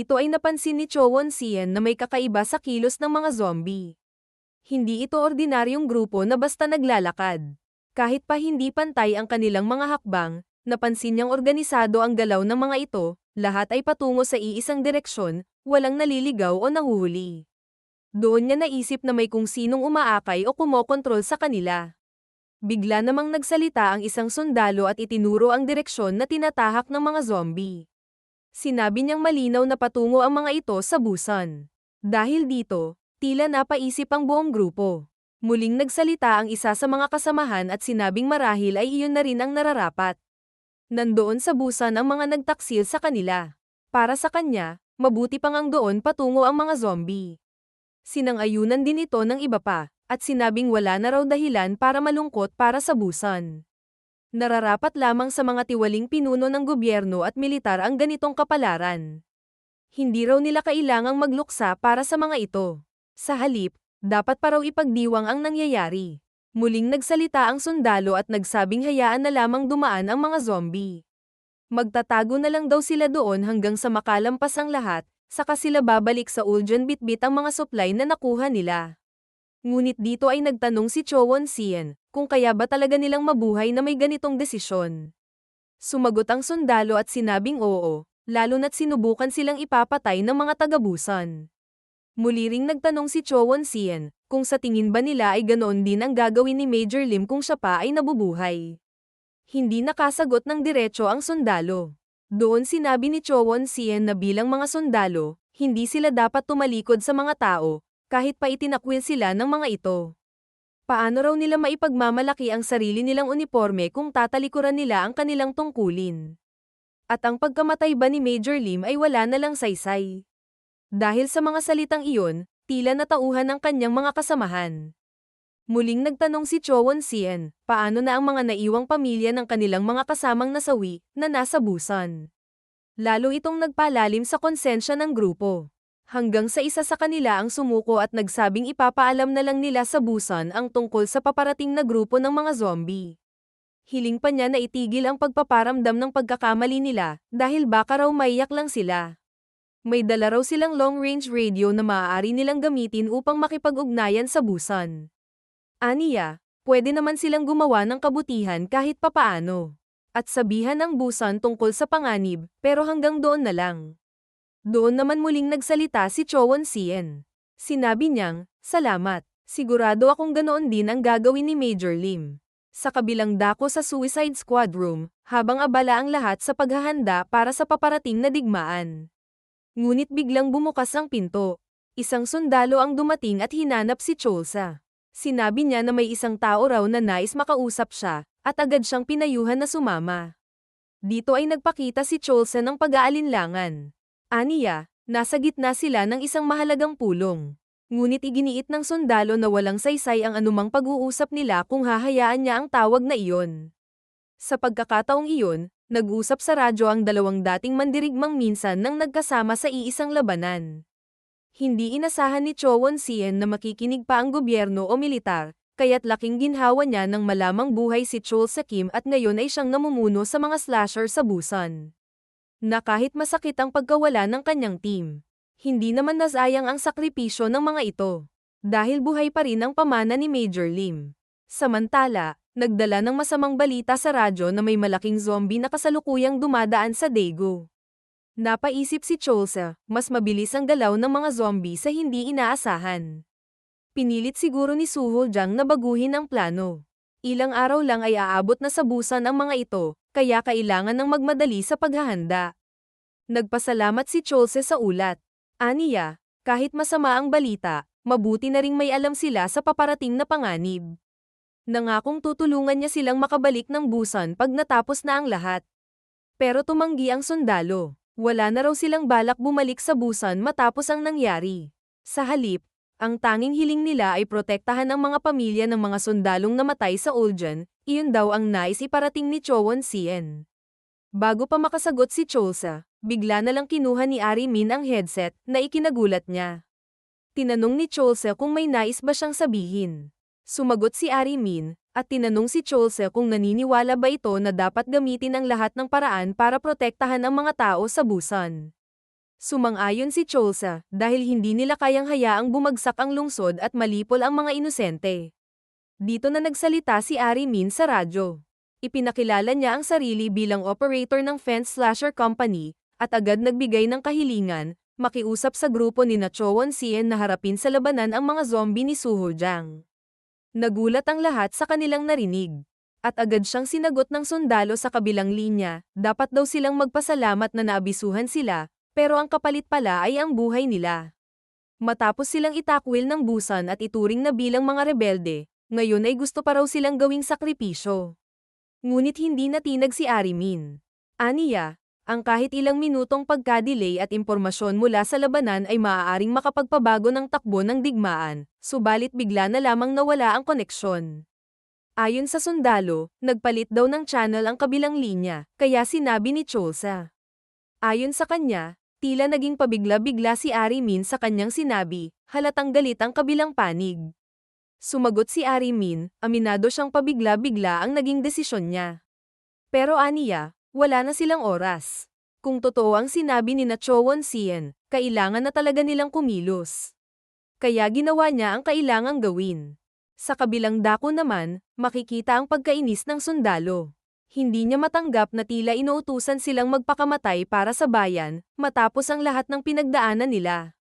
Dito ay napansin ni Cho Won-sien na may kakaiba sa kilos ng mga zombie. Hindi ito ordinaryong grupo na basta naglalakad. Kahit pa hindi pantay ang kanilang mga hakbang, napansin niyang organisado ang galaw ng mga ito, lahat ay patungo sa iisang direksyon, walang naliligaw o nahuhuli. Doon niya naisip na may kung sinong umaakay o kumokontrol sa kanila. Bigla namang nagsalita ang isang sundalo at itinuro ang direksyon na tinatahak ng mga zombie. Sinabi niyang malinaw na patungo ang mga ito sa Busan. Dahil dito, tila napaisip ang buong grupo. Muling nagsalita ang isa sa mga kasamahan at sinabing marahil ay iyon na rin ang nararapat. Nandoon sa Busan ang mga nagtaksil sa kanila. Para sa kanya, mabuti pang ang doon patungo ang mga zombie. Sinang-ayunan din ito ng iba pa, at sinabing wala na raw dahilan para malungkot para sa Busan. Nararapat lamang sa mga tiwaling pinuno ng gobyerno at militar ang ganitong kapalaran. Hindi raw nila kailangang magluksa para sa mga ito. Sa halip, dapat pa raw ipagdiwang ang nangyayari. Muling nagsalita ang sundalo at nagsabing hayaan na lamang dumaan ang mga zombie. Magtatago na lang daw sila doon hanggang sa makalampas ang lahat, saka sila babalik sa Uljan bitbit ang mga supply na nakuha nila. Ngunit dito ay nagtanong si Cho Won-sien, kung kaya ba talaga nilang mabuhay na may ganitong desisyon. Sumagot ang sundalo at sinabing oo, lalo na't sinubukan silang ipapatay ng mga taga-Busan. Muli ring nagtanong si Cho Won-sien, kung sa tingin ba nila ay ganoon din ang gagawin ni Major Lim kung siya pa ay nabubuhay. Hindi nakasagot ng diretso ang sundalo. Doon sinabi ni Cho Won-sien na bilang mga sundalo, hindi sila dapat tumalikod sa mga tao, kahit pa itinakwil sila ng mga ito. Paano raw nila maipagmamalaki ang sarili nilang uniforme kung tatalikuran nila ang kanilang tungkulin? At ang pagkamatay ba ni Major Lim ay wala na lang saysay? Dahil sa mga salitang iyon, tila natauhan ng kanyang mga kasamahan. Muling nagtanong si Cho Won-sien, paano na ang mga naiwang pamilya ng kanilang mga kasamang nasawi na nasa Busan? Lalo itong nagpalalim sa konsensya ng grupo. Hanggang sa isa sa kanila ang sumuko at nagsabing ipapaalam na lang nila sa Busan ang tungkol sa paparating na grupo ng mga zombie. Hiling pa niya na itigil ang pagpaparamdam ng pagkakamali nila, dahil baka raw maiyak lang sila. May dala raw silang long-range radio na maaari nilang gamitin upang makipag-ugnayan sa Busan. Aniya, pwede naman silang gumawa ng kabutihan kahit papaano. At sabihan ang Busan tungkol sa panganib, pero hanggang doon na lang. Doon naman muling nagsalita si Cho Won-sien. Sinabi niyang, salamat, sigurado akong ganoon din ang gagawin ni Major Lim. Sa kabilang dako sa Suicide Squad room, habang abala ang lahat sa paghahanda para sa paparating na digmaan. Ngunit biglang bumukas ang pinto. Isang sundalo ang dumating at hinanap si Cholsa. Sinabi niya na may isang tao raw na nais makausap siya, at agad siyang pinayuhan na sumama. Dito ay nagpakita si Cholsa ng pag-aalinlangan. Aniya, nasa gitna sila ng isang mahalagang pulong. Ngunit iginiit ng sundalo na walang saysay ang anumang pag-uusap nila kung hahayaan niya ang tawag na iyon. Sa pagkakataong iyon, nag-usap sa radyo ang dalawang dating mandirigmang minsan nang nagkasama sa iisang labanan. Hindi inasahan ni Cho Won-sien na makikinig pa ang gobyerno o militar, kaya't laking ginhawa niya nang malamang buhay si Chol Sa-kim at ngayon ay siyang namumuno sa mga slasher sa Busan. Na kahit masakit ang pagkawala ng kanyang team, hindi naman nasayang ang sakripisyo ng mga ito. Dahil buhay pa rin ang pamana ni Major Lim. Samantala, nagdala ng masamang balita sa radyo na may malaking zombie na kasalukuyang dumadaan sa Daegu. Napaisip si Cholsa, mas mabilis ang galaw ng mga zombie sa hindi inaasahan. Pinilit siguro ni Suho Jang na baguhin ang plano. Ilang araw lang ay aabot na sa Busan ang mga ito, kaya kailangan ng magmadali sa paghahanda. Nagpasalamat si Cholse sa ulat. Aniya, kahit masama ang balita, mabuti na ring may alam sila sa paparating na panganib. Nangakong tutulungan niya silang makabalik ng Busan pag natapos na ang lahat. Pero tumanggi ang sundalo. Wala na raw silang balak bumalik sa Busan matapos ang nangyari. Sa halip, ang tanging hiling nila ay protektahan ang mga pamilya ng mga sundalong namatay sa Uljan, iyon daw ang nais iparating ni Cho Won-sien. Bago pa makasagot si Cholsa, bigla na lang kinuha ni Ari Min ang headset na ikinagulat niya. Tinanong ni Cholsa kung may nais ba siyang sabihin. Sumagot si Ari Min, at tinanong si Cholsa kung naniniwala ba ito na dapat gamitin ang lahat ng paraan para protektahan ang mga tao sa Busan. Sumang-ayon si Cholsa, dahil hindi nila kayang hayaang bumagsak ang lungsod at malipol ang mga inosente. Dito na nagsalita si Ari Min sa radyo. Ipinakilala niya ang sarili bilang operator ng fence slasher company, at agad nagbigay ng kahilingan, makiusap sa grupo ni Chowon Sien na harapin sa labanan ang mga zombie ni Suho Jang. Nagulat ang lahat sa kanilang narinig. At agad siyang sinagot ng sundalo sa kabilang linya, dapat daw silang magpasalamat na naabisuhan sila, pero ang kapalit pala ay ang buhay nila. Matapos silang itakwil ng busan at ituring na bilang mga rebelde, ngayon ay gusto pa raw silang gawing sakripisyo. Ngunit hindi natinag si Arimin. Aniya, ang kahit ilang minutong pagka-delay at impormasyon mula sa labanan ay maaaring makapagpabago ng takbo ng digmaan, subalit bigla na lamang nawala ang koneksyon. Ayon sa sundalo, nagpalit daw ng channel ang kabilang linya, kaya sinabi ni Cholsa. Ayon sa kanya, tila naging pabigla-bigla si Arimin sa kanyang sinabi, halatang galit ang kabilang panig. Sumagot si Arimin, aminado siyang pabigla-bigla ang naging desisyon niya. Pero aniya, wala na silang oras. Kung totoo ang sinabi ni Chowon Sien, kailangan na talaga nilang kumilos. Kaya ginawa niya ang kailangang gawin. Sa kabilang dako naman, makikita ang pagkainis ng sundalo. Hindi niya matanggap na tila inuutusan silang magpakamatay para sa bayan, matapos ang lahat ng pinagdaanan nila.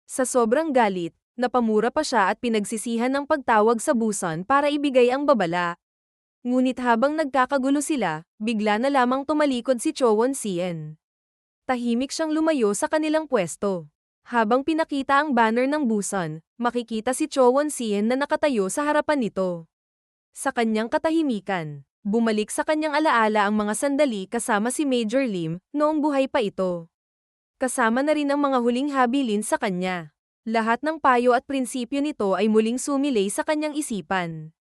Sa sobrang galit, napamura pa siya at pinagsisihan ng pagtawag sa busan para ibigay ang babala. Ngunit habang nagkakagulo sila, bigla na lamang tumalikod si Chowon Sien. Tahimik siyang lumayo sa kanilang pwesto. Habang pinakita ang banner ng busan, makikita si Chowon Sien na nakatayo sa harapan nito. Sa kanyang katahimikan, bumalik sa kanyang alaala ang mga sandali kasama si Major Lim noong buhay pa ito. Kasama na rin ang mga huling habilin sa kanya. Lahat ng payo at prinsipyo nito ay muling sumilay sa kanyang isipan.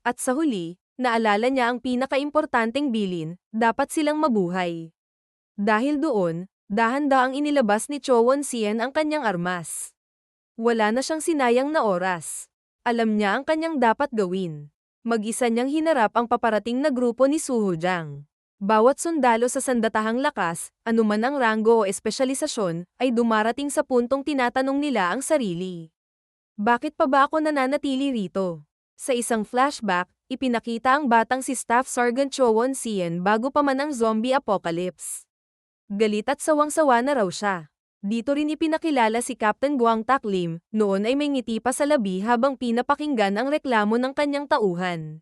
At sa huli, naalala niya ang pinakaimportanteng bilin, dapat silang mabuhay. Dahil doon, dahan-daang inilabas ni Chowon Sien ang kanyang armas. Wala na siyang sinayang na oras. Alam niya ang kanyang dapat gawin. Mag-isa niyang hinarap ang paparating na grupo ni Suho Jang. Bawat sundalo sa sandatahang lakas, anuman ang ranggo o espesyalisasyon, ay dumarating sa puntong tinatanong nila ang sarili. Bakit pa ba ako nananatili rito? Sa isang flashback, ipinakita ang batang si Staff Sergeant Chowon Sien bago pa man ang zombie apocalypse. Galit at sawang-sawa na raw siya. Dito rin ipinakilala si Captain Guang Tak Lim, noon ay may ngiti pa sa labi habang pinapakinggan ang reklamo ng kanyang tauhan.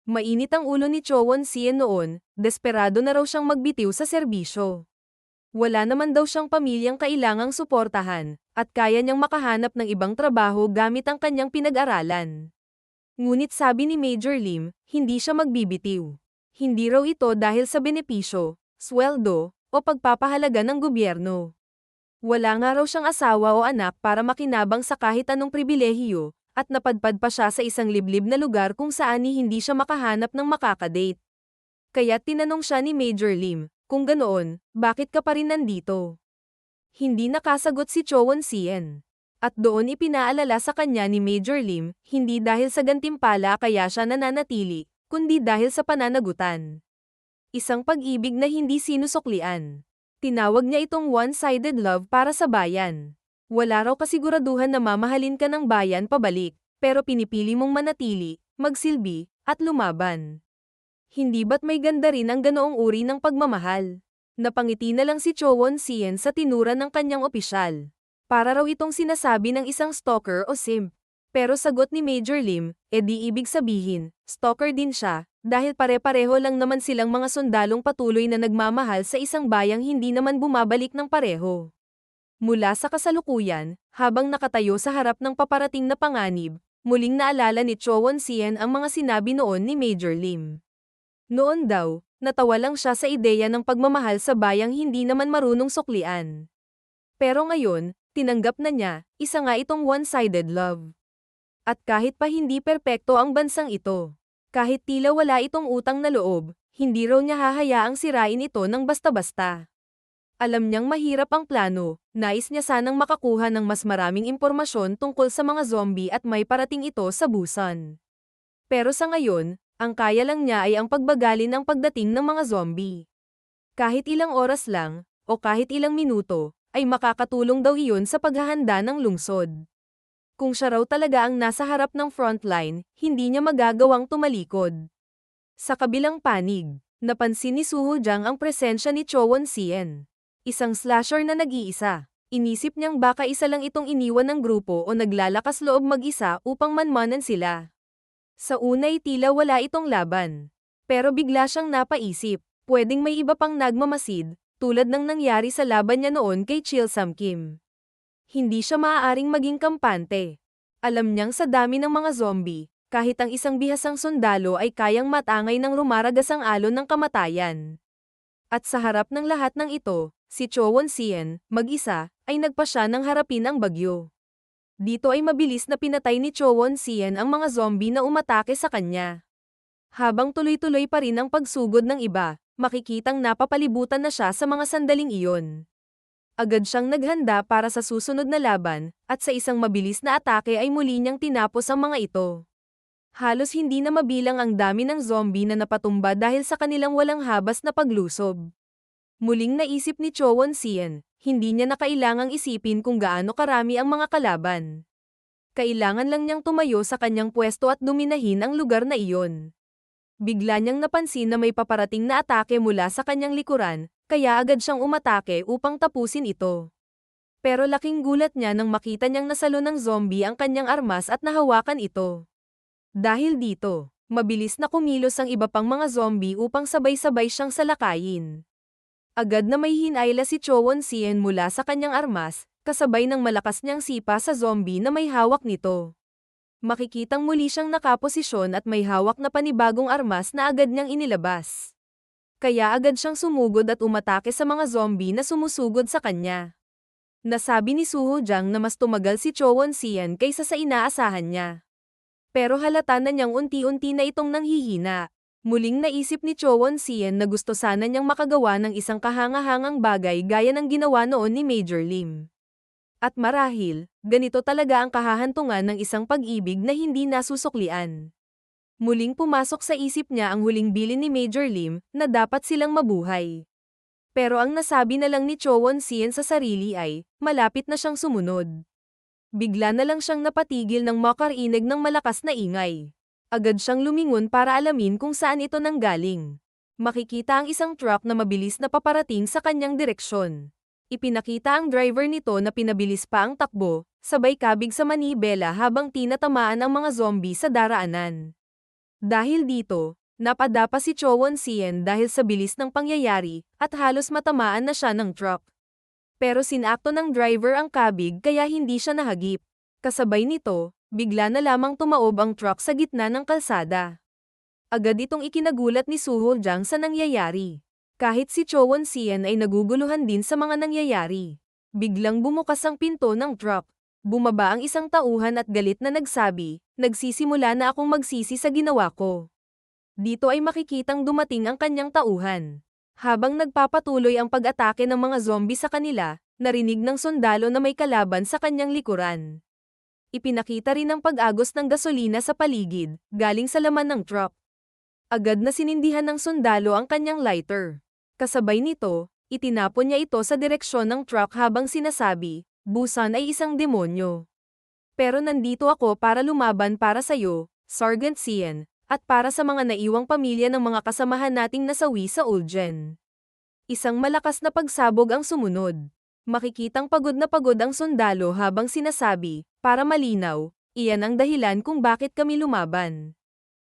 Mainit ang ulo ni Chowon Sien noon, desperado na raw siyang magbitiw sa serbisyo. Wala naman daw siyang pamilyang kailangang suportahan, at kaya niyang makahanap ng ibang trabaho gamit ang kanyang pinag-aralan. Ngunit sabi ni Major Lim, hindi siya magbibitiw. Hindi raw ito dahil sa benepisyo, sweldo, o pagpapahalaga ng gobyerno. Wala nga raw siyang asawa o anak para makinabang sa kahit anong pribilehiyo, at napadpad pa siya sa isang liblib na lugar kung saan hindi siya makahanap ng makakadate. Kaya tinanong siya ni Major Lim, kung ganoon, bakit ka pa rin nandito? Hindi nakasagot si Chowon Sien. At doon ipinaalala sa kanya ni Major Lim, hindi dahil sa gantimpala kaya siya nananatili, kundi dahil sa pananagutan. Isang pag-ibig na hindi sinusuklian. Tinawag niya itong one-sided love para sa bayan. Wala raw kasiguraduhan na mamahalin ka ng bayan pabalik, pero pinipili mong manatili, magsilbi, at lumaban. Hindi ba't may ganda rin ang ganoong uri ng pagmamahal? Napangiti na lang si Chowon Sien sa tinura ng kanyang opisyal. Para raw itong sinasabi ng isang stalker o simp. Pero sagot ni Major Lim, di ibig sabihin, stalker din siya, dahil pare-pareho lang naman silang mga sundalong patuloy na nagmamahal sa isang bayang hindi naman bumabalik ng pareho. Mula sa kasalukuyan, habang nakatayo sa harap ng paparating na panganib, muling naalala ni Chowon Sien ang mga sinabi noon ni Major Lim. Noon daw, natawa lang siya sa ideya ng pagmamahal sa bayang hindi naman marunong suklian. Pero ngayon, tinanggap na niya, isa nga itong one-sided love. At kahit pa hindi perpekto ang bansang ito, kahit tila wala itong utang na loob, hindi raw niya hahayaang sirain ito ng basta-basta. Alam niyang mahirap ang plano, nais niya sanang makakuha ng mas maraming impormasyon tungkol sa mga zombie at may parating ito sa busan. Pero sa ngayon, ang kaya lang niya ay ang pagbagalin ng pagdating ng mga zombie. Kahit ilang oras lang, o kahit ilang minuto, ay makakatulong daw iyon sa paghahanda ng lungsod. Kung siya raw talaga ang nasa harap ng frontline, hindi niya magagawang tumalikod. Sa kabilang panig, napansin ni Suho Jang ang presensya ni Cho Won-sien. Isang slasher na nag-iisa. Inisip niyang baka isa lang itong iniwan ng grupo o naglalakas loob mag-isa upang manmanan sila. Sa unay tila wala itong laban. Pero bigla siyang napaisip, pwedeng may iba pang nagmamasid, tulad ng nangyari sa laban niya noon kay Chil Sam-kim. Hindi siya maaaring maging kampante. Alam niyang sa dami ng mga zombie, kahit ang isang bihasang sundalo ay kayang matangay ng rumaragasang alon ng kamatayan. At sa harap ng lahat ng ito, si Cho Won-sien, mag-isa, ay nagpasya ng harapin ang bagyo. Dito ay mabilis na pinatay ni Cho Won-sien ang mga zombie na umatake sa kanya. Habang tuloy-tuloy pa rin ang pagsugod ng iba, makikitang napapalibutan na siya sa mga sandaling iyon. Agad siyang naghanda para sa susunod na laban, at sa isang mabilis na atake ay muli niyang tinapos ang mga ito. Halos hindi na mabilang ang dami ng zombie na napatumba dahil sa kanilang walang habas na paglusob. Muling naisip ni Cho Won-sien, hindi niya na kailangang isipin kung gaano karami ang mga kalaban. Kailangan lang niyang tumayo sa kanyang pwesto at dominahin ang lugar na iyon. Bigla niyang napansin na may paparating na atake mula sa kanyang likuran, kaya agad siyang umatake upang tapusin ito. Pero laking gulat niya nang makita niyang nasalo ng zombie ang kanyang armas at nahawakan ito. Dahil dito, mabilis na kumilos ang iba pang mga zombie upang sabay-sabay siyang salakayin. Agad na may hinayla si Cho Won-sien mula sa kanyang armas, kasabay ng malakas niyang sipa sa zombie na may hawak nito. Makikitang muli siyang nakaposisyon at may hawak na panibagong armas na agad niyang inilabas. Kaya agad siyang sumugod at umatake sa mga zombie na sumusugod sa kanya. Nasabi ni Suho Jang na mas tumagal si Cho Won-sien kaysa sa inaasahan niya. Pero halata na niyang unti-unti na itong nanghihina. Muling naisip ni Cho Won-sien na gusto sana niyang makagawa ng isang kahangahangang bagay gaya ng ginawa noon ni Major Lim. At marahil, ganito talaga ang kahahantungan ng isang pag-ibig na hindi nasusuklian. Muling pumasok sa isip niya ang huling bilin ni Major Lim na dapat silang mabuhay. Pero ang nasabi na lang ni Cho Won-sien sa sarili ay, malapit na siyang sumunod. Bigla na lang siyang napatigil nang makarinig ng malakas na ingay. Agad siyang lumingon para alamin kung saan ito nanggaling. Makikita ang isang truck na mabilis na paparating sa kanyang direksyon. Ipinakita ang driver nito na pinabilis pa ang takbo, sabay kabig sa manibela habang tinatamaan ang mga zombie sa daraanan. Dahil dito, napadapa si Cho Won-sien dahil sa bilis ng pangyayari, at halos matamaan na siya ng truck. Pero sinakto ng driver ang kabig kaya hindi siya nahagip. Kasabay nito, bigla na lamang tumaob ang truck sa gitna ng kalsada. Agad itong ikinagulat ni Suho Jang sa nangyayari. Kahit si Cho Won-sien ay naguguluhan din sa mga nangyayari. Biglang bumukas ang pinto ng truck. Bumaba ang isang tauhan at galit na nagsabi, "Nagsisimula na akong magsisi sa ginawa ko." Dito ay makikitang dumating ang kanyang tauhan. Habang nagpapatuloy ang pag-atake ng mga zombie sa kanila, narinig ng sundalo na may kalaban sa kanyang likuran. Ipinakita rin ang pag-agos ng gasolina sa paligid, galing sa laman ng truck. Agad na sinindihan ng sundalo ang kanyang lighter. Kasabay nito, itinapon niya ito sa direksyon ng truck habang sinasabi, "Busan ay isang demonyo. Pero nandito ako para lumaban para sa'yo, Sergeant Sien, at para sa mga naiwang pamilya ng mga kasamahan nating nasawi sa Uljen." Isang malakas na pagsabog ang sumunod. Makikitang pagod na pagod ang sundalo habang sinasabi, "Para malinaw, iyan ang dahilan kung bakit kami lumaban."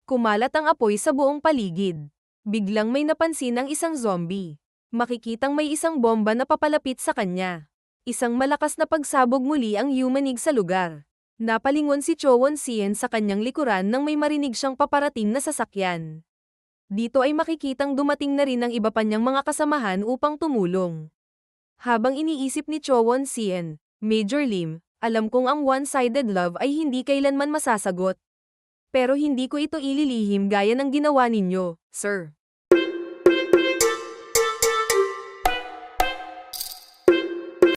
Kumalat ang apoy sa buong paligid. Biglang may napansin ang isang zombie. Makikitang may isang bomba na papalapit sa kanya. Isang malakas na pagsabog muli ang yumanig sa lugar. Napalingon si Cho Won-sien sa kanyang likuran nang may marinig siyang paparating na sasakyan. Dito ay makikitang dumating na rin ang iba pa niyang mga kasamahan upang tumulong. Habang iniisip ni Cho Won-sien, "Major Lim, alam kong ang one-sided love ay hindi kailanman masasagot. Pero hindi ko ito ililihim gaya ng ginawa ninyo, sir."